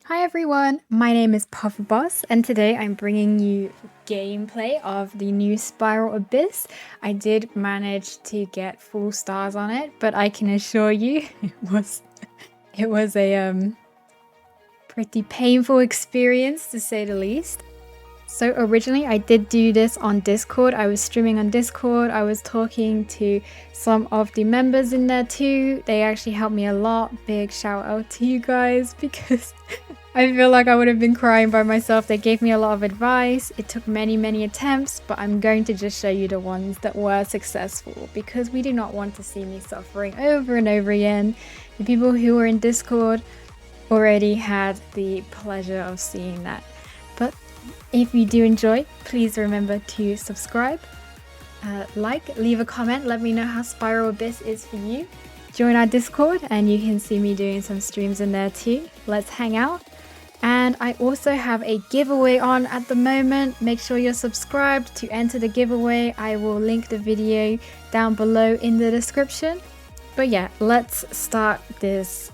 Hi everyone, my name is PuffaBoss and today I'm bringing you gameplay of the new Spiral Abyss. I did manage to get full stars on it, but I can assure you it was a pretty painful experience to say the least. So originally I did do this on Discord. I was streaming on Discord. I was talking to some of the members in there too. They actually helped me a lot. Big shout out to you guys because I feel like I would have been crying by myself. They gave me a lot of advice. It took many attempts, but I'm going to just show you the ones that were successful because we do not want to see me suffering over and over again. The people who were in Discord already had the pleasure of seeing that. But if you do enjoy, please remember to subscribe, leave a comment, let me know how Spiral Abyss is for you. Join our Discord and you can see me doing some streams in there too. Let's hang out. And I also have a giveaway on at the moment. Make sure you're subscribed to enter the giveaway. I will link the video down below in the description. But yeah, let's start this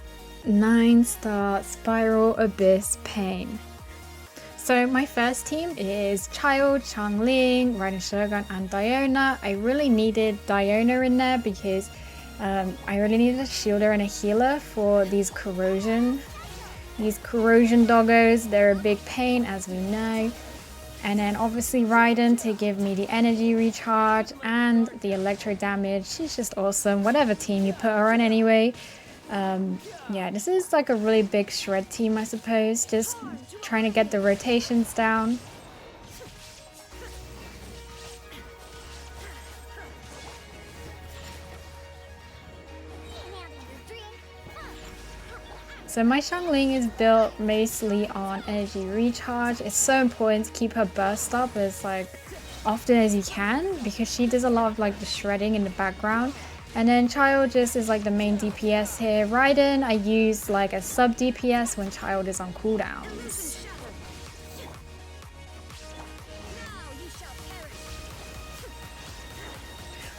9-star Spiral Abyss pain. So my first team is Childe, Xiang, Riding Shogun, and Diona. I really needed Diona in there because I really needed a shielder and a healer for these corrosion doggos. They're a big pain, as we know. And then obviously Raiden to give me the energy recharge and the electro damage. She's just awesome. Whatever team you put her on anyway. Yeah, this is like a really big shred team, I suppose. Just trying to get the rotations down. So my Xiang is built mostly on energy recharge. It's so important to keep her burst up as like often as you can because she does a lot of like the shredding in the background. And then Childe just is like the main DPS here. Raiden I use like a sub DPS when Childe is on cooldowns.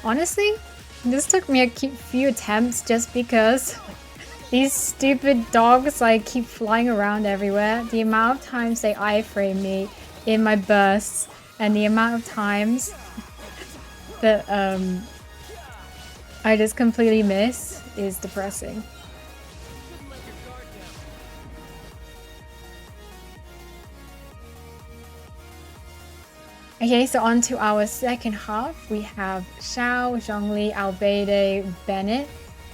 Honestly, this took me a few attempts just because these stupid dogs like keep flying around everywhere. The amount of times they iframe me in my bursts and the amount of times that I just completely miss is depressing. Okay, so on to our second half. We have Xiao, Zhongli, Albedo, Bennett,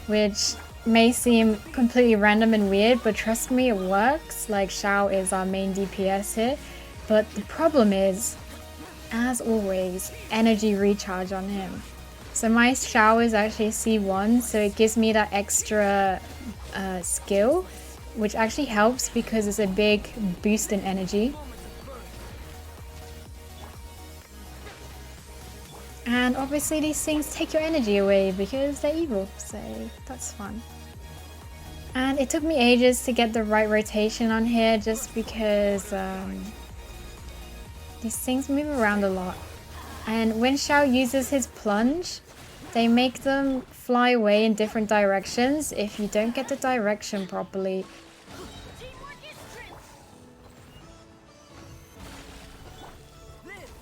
which may seem completely random and weird, but trust me, it works. Like Xiao is our main DPS here, but the problem is, as always, energy recharge on him. So my Xiao is actually C1, so it gives me that extra skill, which actually helps because it's a big boost in energy. And obviously these things take your energy away because they're evil, so that's fun. And it took me ages to get the right rotation on here just because these things move around a lot. And when Xiao uses his plunge, they make them fly away in different directions if you don't get the direction properly.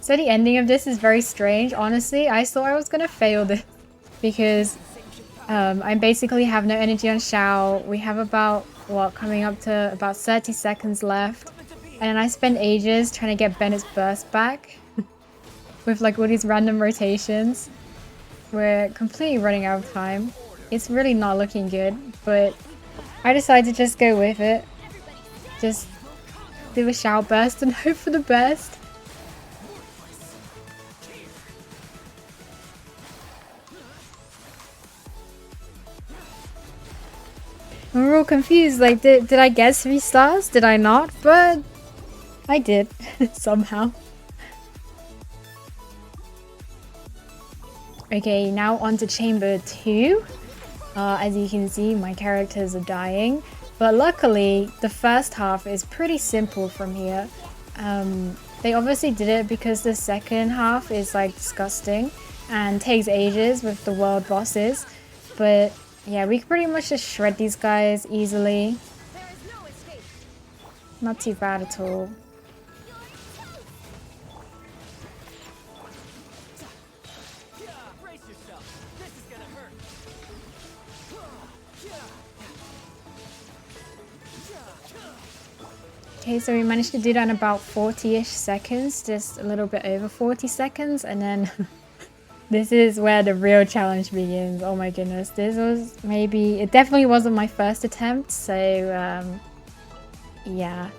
So the ending of this is very strange. Honestly, I thought I was gonna fail this because I basically have no energy on Xiao. We have about, coming up to about 30 seconds left. And I spent ages trying to get Bennett's burst back with like all these random rotations. We're completely running out of time. It's really not looking good, but I decided to just go with it. Just do a Xiao burst and hope for the best. And we're all confused, like did I get 3 stars? Did I not? But I did, somehow. Okay, now on to chamber 2. As you can see, my characters are dying. But luckily, the first half is pretty simple from here. They obviously did it because the second half is like disgusting and takes ages with the world bosses. But yeah, we can pretty much just shred these guys easily. Not too bad at all. Okay, so we managed to do that in about 40-ish seconds, just a little bit over 40 seconds, and then this is where the real challenge begins. Oh my goodness, this was maybe, it definitely wasn't my first attempt, so yeah.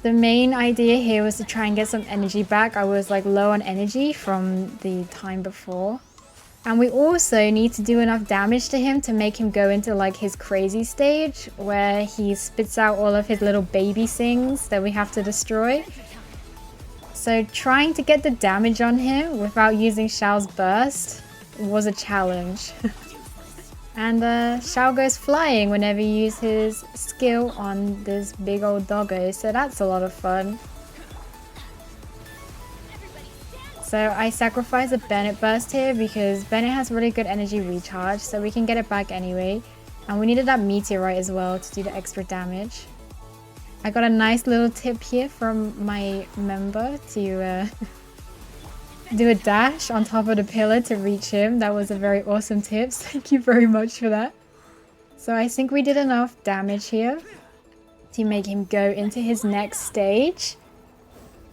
The main idea here was to try and get some energy back. I was like low on energy from the time before. And we also need to do enough damage to him to make him go into like his crazy stage where he spits out all of his little baby things that we have to destroy. So trying to get the damage on him without using Xiao's burst was a challenge. And Xiao goes flying whenever you use his skill on this big old doggo, so that's a lot of fun. So I sacrifice a Bennett burst here because Bennett has really good energy recharge, so we can get it back anyway. And we needed that meteorite as well to do the extra damage. I got a nice little tip here from my member to do a dash on top of the pillar to reach him. That was a very awesome tip. Thank you very much for that. So I think we did enough damage here to make him go into his next stage.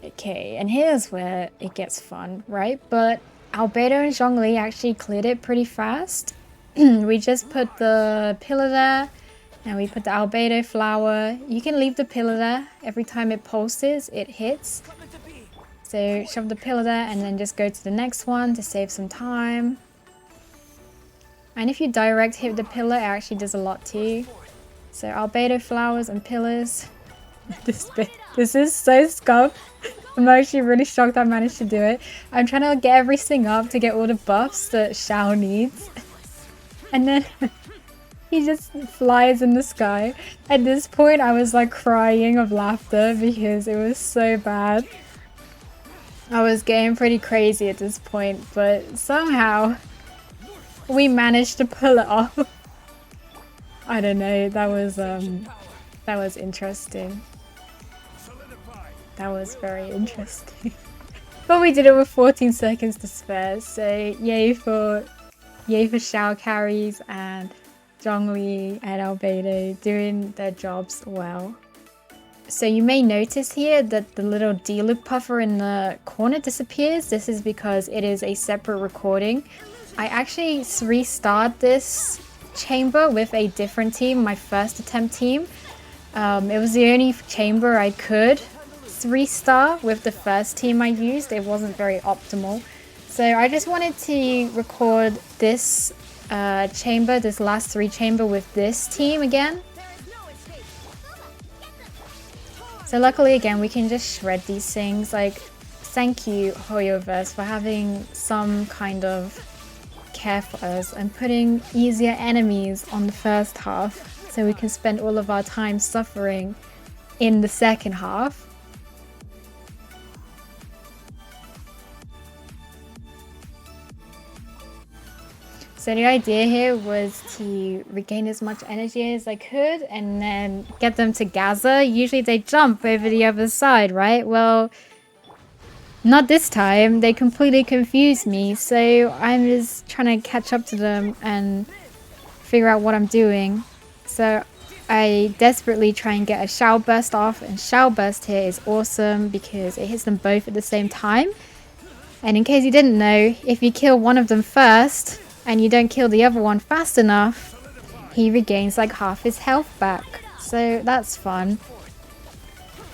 Okay, and here's where it gets fun, right? But Albedo and Zhongli actually cleared it pretty fast. We just put the pillar there, and we put the Albedo flower. You can leave the pillar there. Every time it pulses, it hits. So shove the pillar there and then just go to the next one to save some time. And if you direct hit the pillar, it actually does a lot too. So Albedo flowers and pillars. This is so scuffed. I'm actually really shocked I managed to do it. I'm trying to get everything up to get all the buffs that Xiao needs. And then he just flies in the sky. At this point, I was like crying of laughter because it was so bad. I was getting pretty crazy at this point, but somehow we managed to pull it off. I don't know, that was interesting. That was very interesting. But we did it with 14 seconds to spare, so yay for Xiao carries and Zhongli and Albedo doing their jobs well. So you may notice here that the little D-loop puffer in the corner disappears. This is because it is a separate recording. I actually 3-starred this chamber with a different team, my first attempt team. It was the only chamber I could 3-star with the first team I used. It wasn't very optimal. So I just wanted to record this chamber, this last 3 chamber with this team again. So luckily again we can just shred these things. Like, thank you Hoyoverse for having some kind of care for us and putting easier enemies on the first half so we can spend all of our time suffering in the second half. So the idea here was to regain as much energy as I could and then get them to gather. Usually they jump over the other side, right? Well, not this time. They completely confused me. So I'm just trying to catch up to them and figure out what I'm doing. So I desperately try and get a Xiao burst off. And Xiao burst here is awesome because it hits them both at the same time. And in case you didn't know, if you kill one of them first and you don't kill the other one fast enough, he regains like half his health back. So that's fun.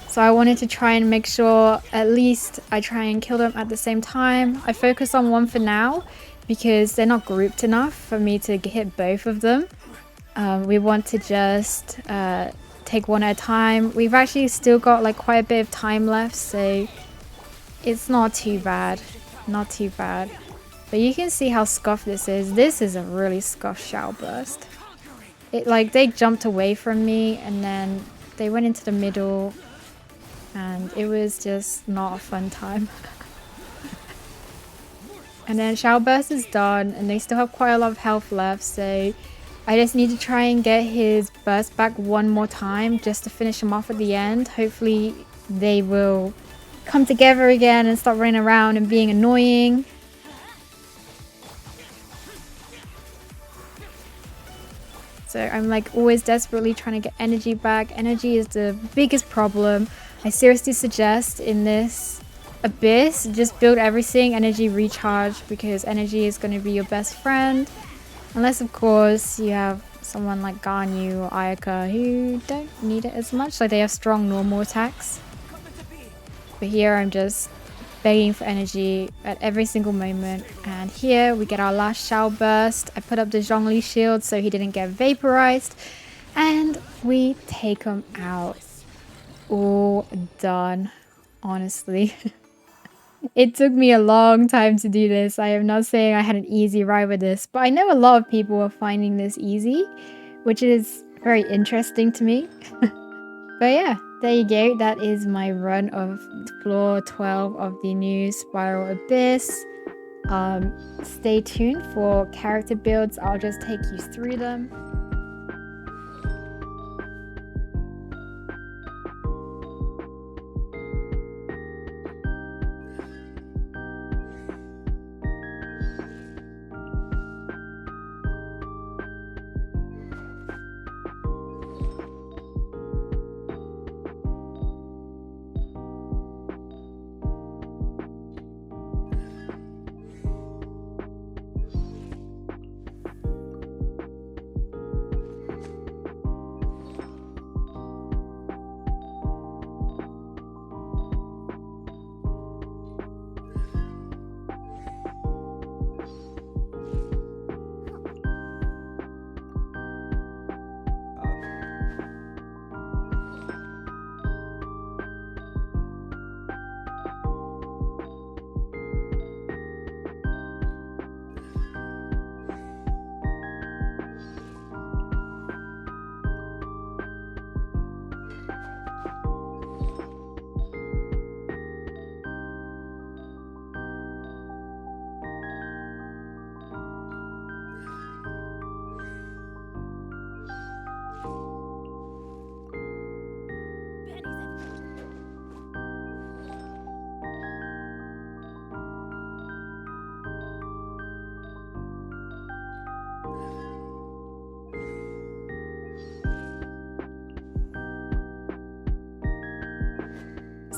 So I wanted to try and make sure at least I try and kill them at the same time. I focus on one for now because they're not grouped enough for me to hit both of them. We want to just take one at a time. We've actually still got like quite a bit of time left, so it's not too bad. Not too bad. But you can see how scuffed this is. This is a really scuffed Xiao burst. They jumped away from me and then they went into the middle and it was just not a fun time. And then Xiao burst is done and they still have quite a lot of health left, so I just need to try and get his burst back one more time just to finish him off at the end. Hopefully they will come together again and stop running around and being annoying. So I'm like always desperately trying to get energy back. Energy is the biggest problem. I seriously suggest in this Abyss, just build everything energy recharge, because energy is going to be your best friend. Unless of course you have someone like Ganyu or Ayaka who don't need it as much, like they have strong normal attacks. But here I'm just begging for energy at every single moment. And here we get our last Xiao burst. I put up the Zhongli shield so he didn't get vaporized. And we take him out. All done, honestly. It took me a long time to do this. I am not saying I had an easy ride with this, but I know a lot of people are finding this easy, which is very interesting to me. But yeah, there you go. That is my run of floor 12 of the new Spiral Abyss. Stay tuned for character builds. I'll just take you through them.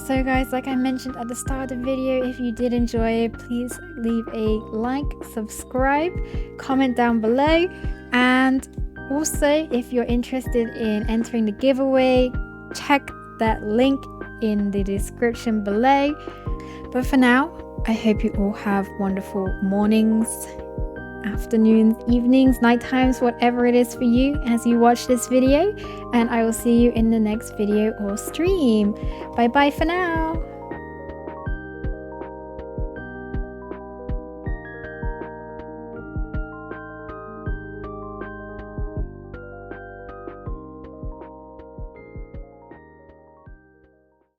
So guys, like I mentioned at the start of the video, if you did enjoy it, please leave a like, subscribe, comment down below, and also if you're interested in entering the giveaway, check that link in the description below. But for now, I hope you all have wonderful mornings, afternoons, evenings, night times, whatever it is for you as you watch this video, and I will see you in the next video or stream. Bye bye for now.